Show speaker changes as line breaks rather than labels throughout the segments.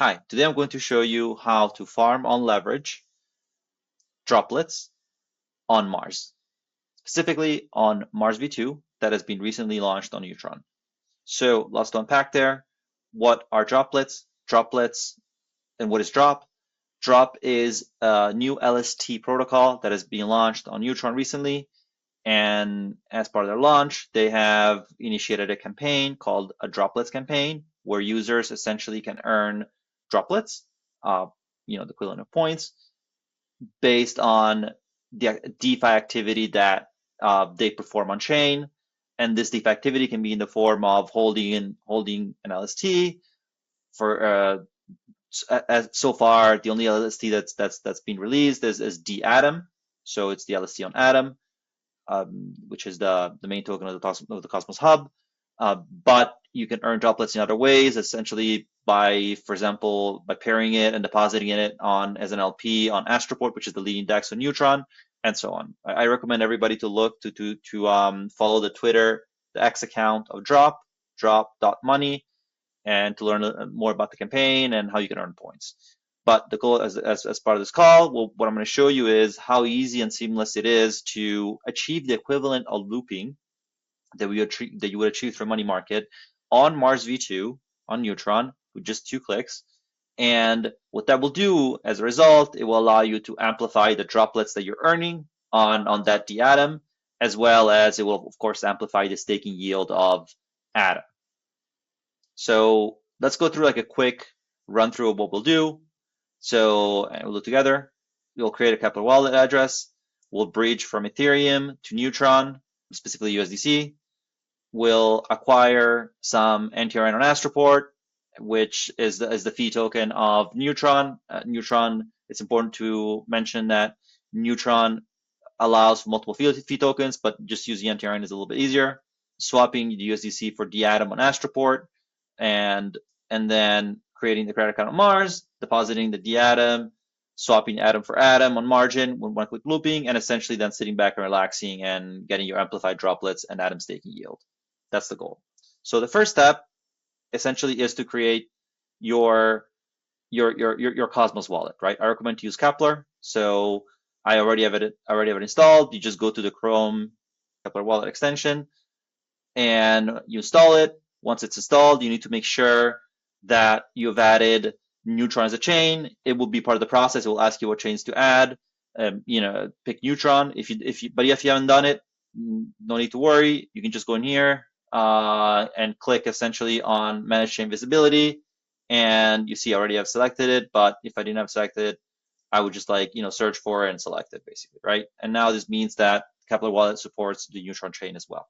Hi, today I'm going to show you how to farm on leverage droplets on Mars, specifically on Mars V2 that has been recently launched on Neutron. So lots to unpack there. What are droplets? Droplets, and what is Drop? Drop is a new LST protocol that has been launched on Neutron recently. And as part of their launch, they have initiated a campaign called a Droplets campaign, where users essentially can earn droplets, uh, the equivalent of points, based on the DeFi activity that they perform on chain. And this DeFi activity can be in the form of holding an LST for so far the only LST that's been released is dATOM. So it's the LST on Atom, which is the main token of the Cosmos Hub. But you can earn droplets in other ways, essentially by, for example, by pairing it and depositing it on as an LP on Astroport, which is the leading DEX on Neutron, and so on. I recommend everybody to look to follow the Twitter, the X account of drop.money, and to learn more about the campaign and how you can earn points. But the goal as part of this call, well, what I'm going to show you is how easy and seamless it is to achieve the equivalent of looping that you would achieve through money market on Mars V2 on Neutron with just 2 clicks. And what that will do as a result, it will allow you to amplify the droplets that you're earning on that dATOM, as well as it will, of course, amplify the staking yield of Atom. So let's go through like a quick run through of what we'll do. So we'll do together. We'll create a capital wallet address. We'll bridge from Ethereum to Neutron, specifically USDC. We'll acquire some NTRN on Astroport, which is the fee token of Neutron. Neutron, it's important to mention that Neutron allows for multiple fee tokens, but just using NTRN is a little bit easier. Swapping the USDC for dATOM on Astroport, and then creating the credit account on Mars, depositing the dATOM, swapping Atom for Atom on margin with one-click looping, and essentially then sitting back and relaxing and getting your amplified droplets and Atom staking yield. That's the goal. So the first step essentially is to create your Cosmos wallet, right? I recommend to use Kepler. So I already have it installed. You just go to the Chrome Kepler wallet extension and you install it. Once it's installed, you need to make sure that you've added Neutron as a chain. It will be part of the process. It will ask you what chains to add. Pick Neutron. But if you haven't done it, no need to worry. You can just go in here and click essentially on Manage Chain Visibility, and you see I already have selected it. But if I didn't have selected it, I would just search for it and select it basically, right? And now this means that Kepler Wallet supports the Neutron chain as well.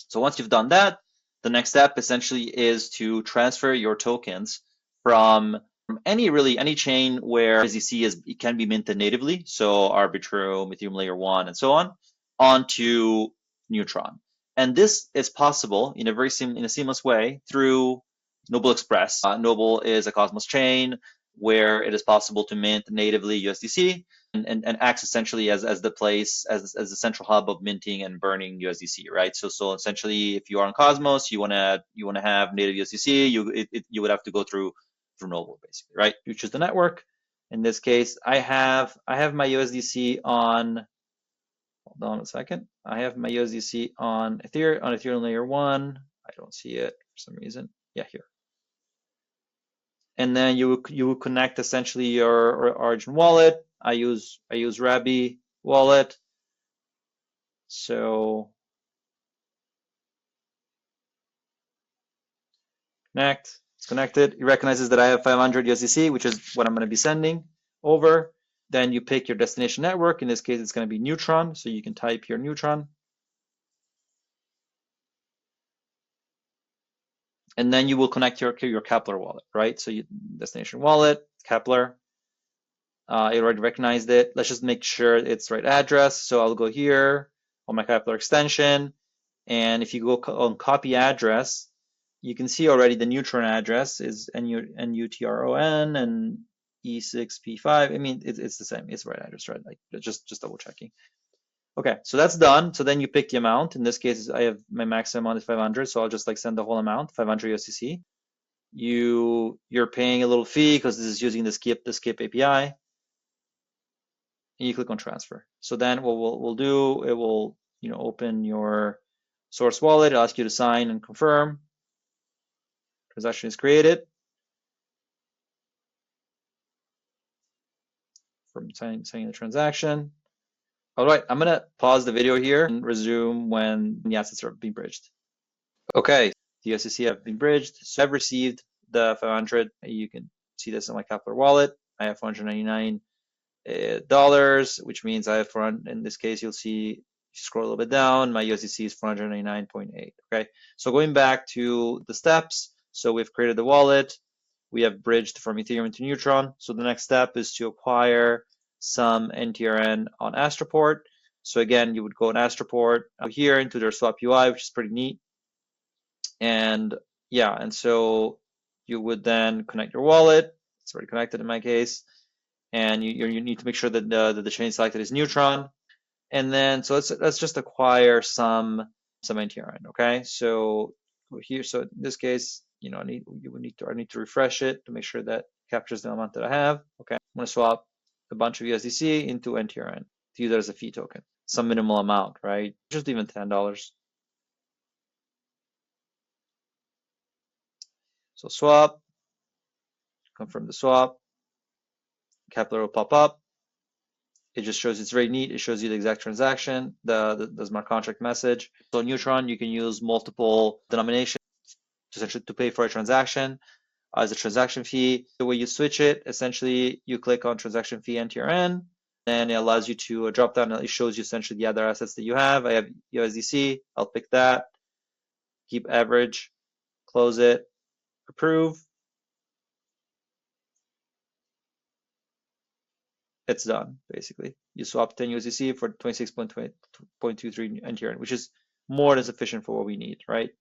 So once you've done that, the next step essentially is to transfer your tokens from any chain where USDC can be minted natively, so Arbitrum, Ethereum Layer 1, and so on, onto Neutron. And this is possible in a seamless way through Noble Express. Noble is a Cosmos chain where it is possible to mint natively USDC and acts essentially as the central hub of minting and burning USDC, right? So essentially, if you are on Cosmos, you wanna have native USDC, you would have to go through Noble basically, right? You choose the network. In this case, I have my USDC on. Hold on a second. I have my USDC on Ethereum Layer 1. I don't see it for some reason. Yeah, here. And then you would connect essentially your Origin wallet. I use Rabby wallet. So connect. It's connected. It recognizes that I have 500 USDC, which is what I'm going to be sending over. Then you pick your destination network. In this case, it's going to be Neutron. So you can type here Neutron. And then you will connect your Kepler wallet, right? So destination wallet, Kepler. It already recognized it. Let's just make sure it's the right address. So I'll go here on my Kepler extension. And if you go on copy address, you can see already the Neutron address is NUTRON and E6P5. I mean, it's the same. It's the right address, right? Like just double checking. Okay, so that's done. So then you pick the amount. In this case, I have my maximum amount is 500. So I'll just send the whole amount, 500 USDC. you're paying a little fee because this is using the skip API, and you click on transfer. So then what we'll do, it will open your source wallet, ask you to sign and confirm. Transaction is created from signing the transaction. All right, I'm gonna pause the video here and resume when the assets are being bridged. Okay, the USDC have been bridged. So I've received the 500. You can see this in my Kepler wallet. I have $499, which means I have in this case, you'll see, scroll a little bit down, my USDC is 499.8. Okay, so going back to the steps, so we've created the wallet, we have bridged from Ethereum into Neutron. So the next step is to acquire some NTRN on Astroport. So again, you would go on Astroport here into their swap UI, which is pretty neat. And yeah, and so you would then connect your wallet. It's already connected in my case. And you need to make sure that the chain selected is Neutron. And then, so let's just acquire some NTRN, okay? So here, so in this case, I need to refresh it to make sure that captures the amount that I have. Okay, I'm gonna swap a bunch of USDC into NTRN to use that as a fee token, some minimal amount, right? Just even $10. So swap, confirm the swap, Kepler will pop up. It just shows, it's very neat. It shows you the exact transaction, the smart contract message. So Neutron, you can use multiple denominations essentially to pay for a transaction as a transaction fee. The way you switch it, essentially, you click on transaction fee NTRN, and it allows you to drop down. It shows you essentially the other assets that you have. I have USDC. I'll pick that. Keep average. Close it. Approve. It's done, basically. You swap 10 USDC for 26.23 NTRN, which is more than sufficient for what we need, right?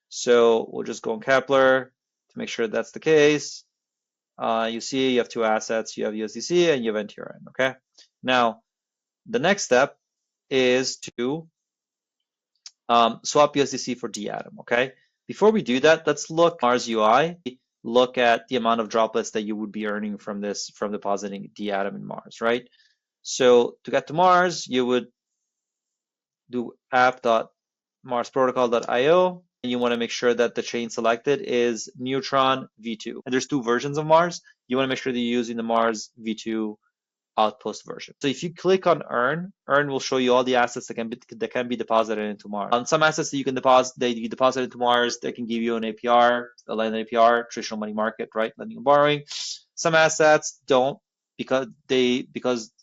So we'll just go on Kepler to make sure that's the case. You see you have two assets. You have USDC and you have NTRN, okay? Now, the next step is to swap USDC for dATOM, okay? Before we do that, let's look at Mars UI, look at the amount of droplets that you would be earning from depositing dATOM in Mars, right? So to get to Mars, you would do app.marsprotocol.io, and you want to make sure that the chain selected is Neutron v2. And there's two versions of Mars. You want to make sure that you're using the Mars v2 Outpost version. So if you click on Earn will show you all the assets that can be deposited into Mars. On some assets that you deposit into Mars, they can give you an APR, a lending APR, traditional money market, right? Lending and borrowing. Some assets don't because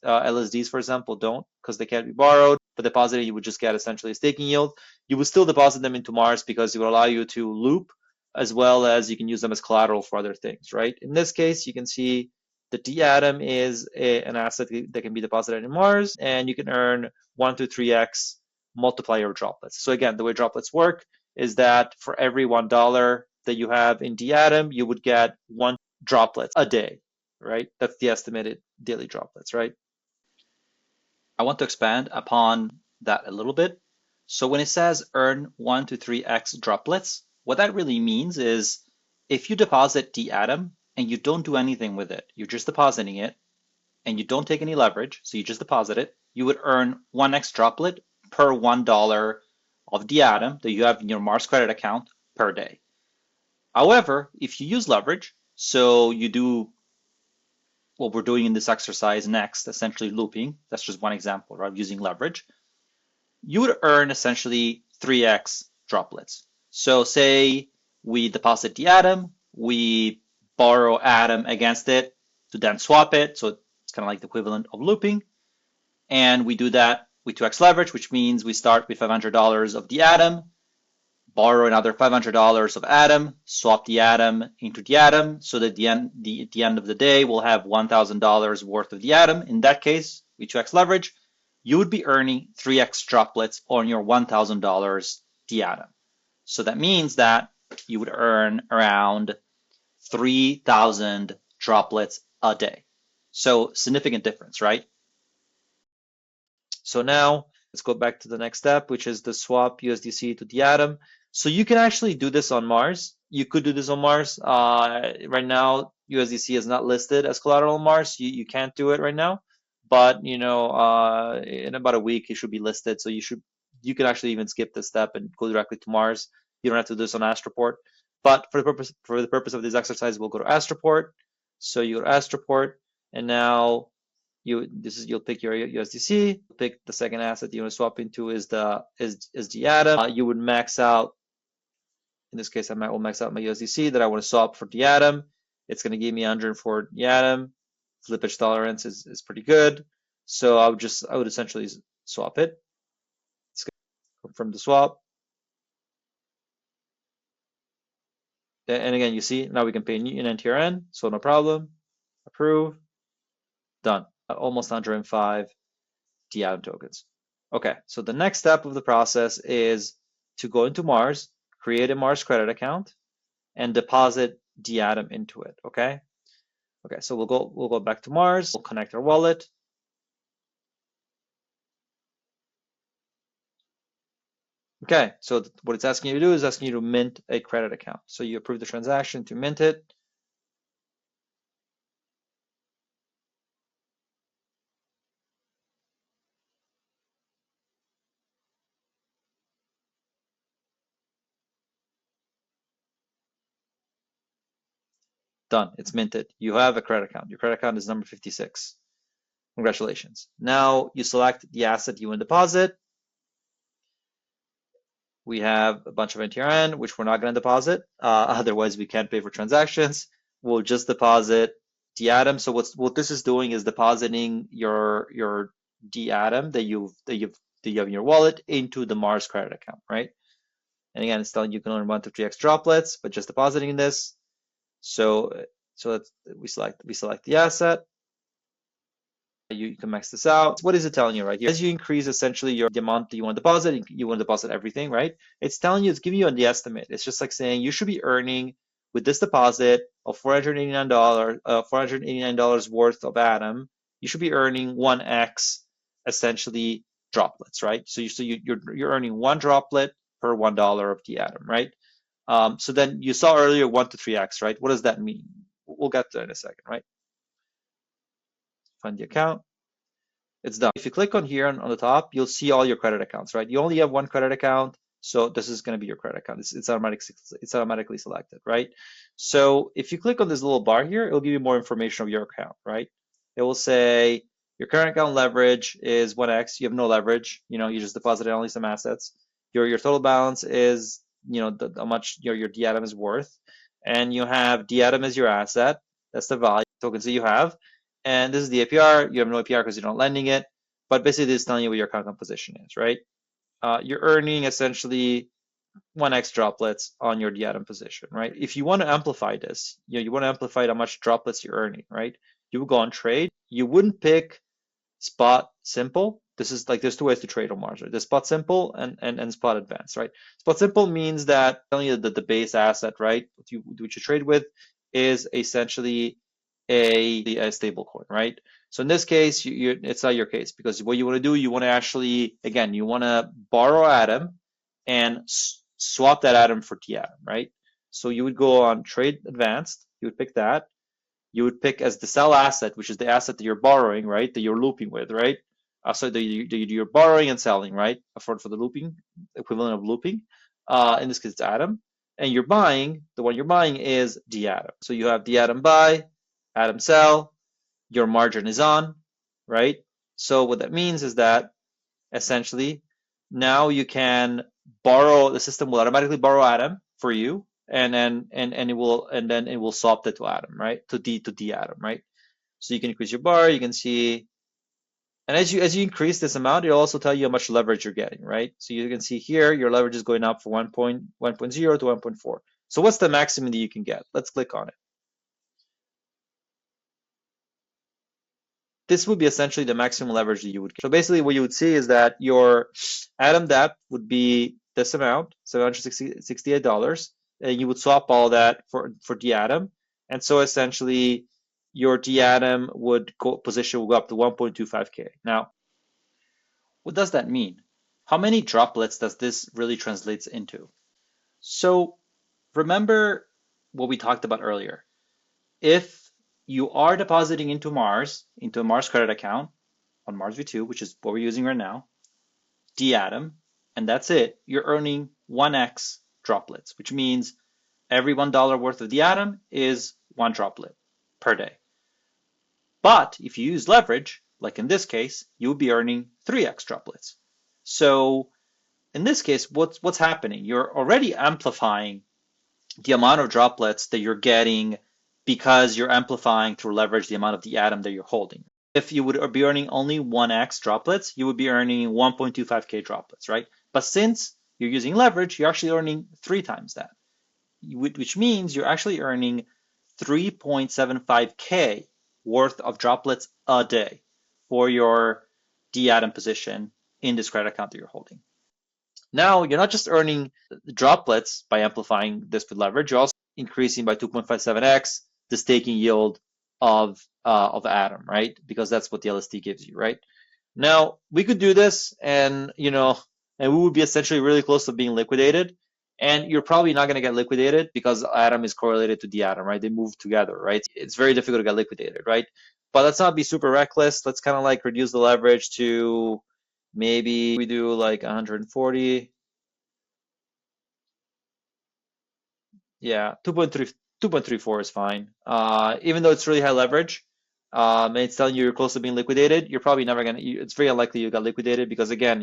LSDs, for example, don't because they can't be borrowed. But deposited, you would just get essentially a staking yield. You would still deposit them into Mars because it will allow you to loop, as well as you can use them as collateral for other things, right? In this case, you can see the dATOM is an asset that can be deposited in Mars, and you can earn 1 to 3x multiplier of droplets. So again, the way droplets work is that for every $1 that you have in dATOM, you would get 1 droplet a day, right? That's the estimated daily droplets, right? I want to expand upon that a little bit. So when it says earn 1 to 3x droplets, what that really means is if you deposit dATOM and you don't do anything with it, you're just depositing it, and you don't take any leverage, so you just deposit it, you would earn 1x droplet per $1 of dATOM that you have in your Mars credit account per day. However, if you use leverage, so you do what we're doing in this exercise next, essentially looping, that's just one example, right, using leverage, you would earn essentially 3x droplets. So say we deposit dATOM, we borrow ATOM against it to then swap it. So it's kind of like the equivalent of looping. And we do that with 2x leverage, which means we start with $500 of dATOM, borrow another $500 of ATOM, swap the ATOM into dATOM, so that at the end of the day, we'll have $1,000 worth of dATOM. In that case, with 2x leverage, you would be earning 3x droplets on your $1,000 dATOM. So that means that you would earn around 3,000 droplets a day. So significant difference, right? So now let's go back to the next step, which is the swap USDC to dATOM. So you can actually do this on Mars. You could do this on Mars. Right now, USDC is not listed as collateral on Mars. You can't do it right now, but in about a week it should be listed. So you can actually even skip this step and go directly to Mars. You don't have to do this on Astroport. But for the purpose of this exercise, we'll go to Astroport. So you go to Astroport, and now you'll pick your USDC. Pick the second asset you want to swap into is the dATOM. You would max out. In this case, will max out my USDC that I want to swap for dATOM. It's going to give me 104 dATOM. Slippage tolerance is pretty good. So I would essentially swap it. It's going to confirm the swap. And again, you see, now we can pay in NTRN, so no problem. Approve. Done. Almost 105 dATOM tokens. Okay, so the next step of the process is to go into Mars, create a Mars credit account, and deposit dATOM into it. Okay. Okay, so we'll go back to Mars. We'll connect our wallet. Okay, so what it's asking you to do is asking you to mint a credit account. So you approve the transaction to mint it. Done. It's minted. You have a credit account. Your credit account is number 56. Congratulations. Now you select the asset you want to deposit. We have a bunch of NTRN, which we're not going to deposit. Otherwise, we can't pay for transactions. We'll just deposit dATOM. So what this is doing is depositing your dATOM that you have in your wallet into the Mars credit account, right? And again, it's telling you can earn 1 to 3x droplets, but just depositing this. So we select the asset. You can max this out. What is it telling you right here? As you increase essentially the amount that you want to deposit, you want to deposit everything, right? It's telling you, it's giving you the estimate. It's just like saying you should be earning with this deposit of $489 worth of dATOM, you should be earning 1x essentially droplets, right? So you're earning 1 droplet per $1 of dATOM, right? So then you saw earlier 1 to 3x, right? What does that mean? We'll get to it in a second, right? Find the account. It's done. If you click on here on the top, you'll see all your credit accounts, right? You only have one credit account, so this is going to be your credit account. It's automatically selected, right? So if you click on this little bar here, it'll give you more information of your account, right? It will say your current account leverage is 1x. You have no leverage. You just deposited only some assets. Your total balance is how much your dATOM is worth, and you have dATOM as your asset. That's the value tokens that you have. And this is the APR. You have no APR because you're not lending it. But basically, this is telling you what your account composition is, right? You're earning essentially 1x droplets on your dATOM position, right? If you want to amplify this, you want to amplify how much droplets you're earning, right? You would go on trade. You wouldn't pick spot simple. This is like there's two ways to trade on Mars, right? There's spot simple and spot advanced, right? Spot simple means that telling you that the base asset, right, what you trade with is essentially a stable coin, right? So in this case, it's not your case because what you want to do, you want to actually, again, you want to borrow dATOM and swap that dATOM for dATOM, right? So you would go on trade advanced, you would pick that. You would pick as the sell asset, which is the asset that you're borrowing, right? That you're looping with, right? So that you're borrowing and selling, right? For the looping, equivalent of looping. In this case, it's dATOM. And you're buying, the one you're buying is dATOM. So you have dATOM buy, dATOM sell, your margin is on, right? So what that means is that essentially now you can borrow, the system will automatically borrow dATOM for you, and then it will swap that to dATOM, right? To dATOM, right? So you can increase your bar, you can see, and as you increase this amount, it'll also tell you how much leverage you're getting, right? So you can see here your leverage is going up from 1.0 to 1.4. So what's the maximum that you can get? Let's click on it. This would be essentially the maximum leverage that you would get. So basically what you would see is that your dATOM depth would be this amount, $768, and you would swap all that for dATOM. And so essentially your dATOM position will go up to 1.25K. Now, what does that mean? How many droplets does this really translates into? So remember what we talked about earlier. If you are depositing into a Mars credit account on Mars V2, which is what we're using right now, dATOM, and that's it, you're earning 1x droplets, which means every $1 worth of dATOM is one droplet per day. But if you use leverage, like in this case, you would be earning 3x droplets. So in this case, what's happening? You're already amplifying the amount of droplets that you're getting because you're amplifying through leverage the amount of the atom that you're holding. If you would be earning only 1x droplets, you would be earning 1.25k droplets, right? But since you're using leverage, you're actually earning 3 times that, which means you're actually earning 3.75k worth of droplets a day for your dATOM position in this credit account that you're holding. Now, you're not just earning droplets by amplifying this with leverage, you're also increasing by 2.57x the staking yield of dATOM, right? Because that's what the LST gives you, right? Now, we could do this and we would be essentially really close to being liquidated. And you're probably not going to get liquidated because atom is correlated to dATOM, right? They move together, right? It's very difficult to get liquidated, right? But let's not be super reckless. Let's kind of like reduce the leverage to maybe we do like 140. Yeah, 2.34 is fine. Even though it's really high leverage, and it's telling you you're close to being liquidated, you're probably never gonna. It's very unlikely you got liquidated because again,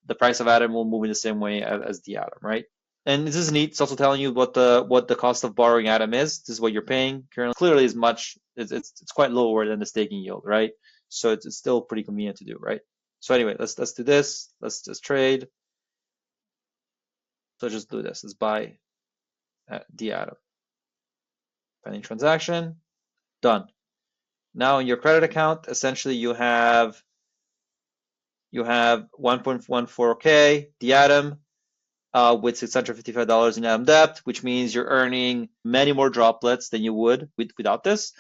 the price of atom will move in the same way as the atom, right? And this is neat. It's also telling you what the cost of borrowing atom is. This is what you're paying currently. Clearly, is much. It's quite lower than the staking yield, right? So it's still pretty convenient to do, right? So anyway, let's do this. Let's just trade. So just do this. Let's buy the atom. Pending transaction. Done. Now in your credit account, essentially you have 1.14k dATOM with $655 in atom depth, which means you're earning many more droplets than you would without this.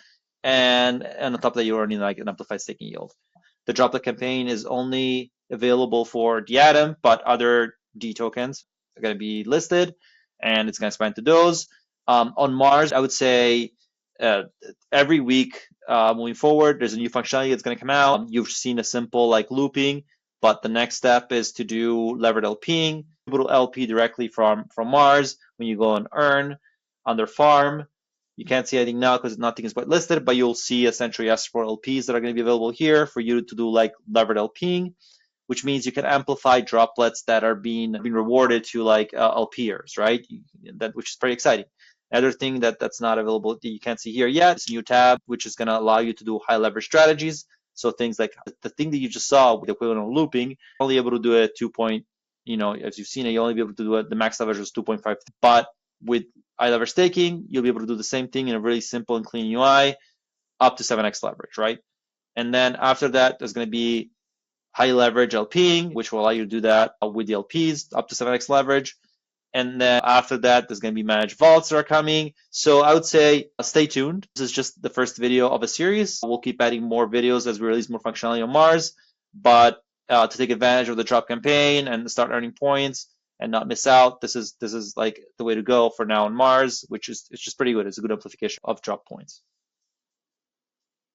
And on top of that, you're earning like an amplified staking yield. The droplet campaign is only available for dATOM, but other D tokens are going to be listed, and it's going to expand to those. On Mars, I would say every week moving forward, there's a new functionality that's going to come out. You've seen a simple like looping, but the next step is to do levered LPing. Able to LP directly from Mars when you go and earn under farm. You can't see anything now because nothing is whitelisted, but you'll see essentially S4 LPs that are going to be available here for you to do like levered LPing, which means you can amplify droplets that are being rewarded to like LPers, right? Which is pretty exciting. Another thing that's not available that you can't see here yet is a new tab, which is going to allow you to do high leverage strategies. So things like the thing that you just saw with the equivalent of looping, only able to do it 2. As you've seen it, you only be able to do it. The max leverage was 2.5, but with high leverage staking, you'll be able to do the same thing in a really simple and clean UI, up to 7x leverage, right? And then after that, there's going to be high leverage LPing, which will allow you to do that with the LPs up to 7x leverage. And then after that, there's going to be managed vaults that are coming. So I would say stay tuned. This is just the first video of a series. We'll keep adding more videos as we release more functionality on Mars. But to take advantage of the drop campaign and start earning points and not miss out, this is like the way to go for now on Mars, which is it's just pretty good. It's a good amplification of drop points.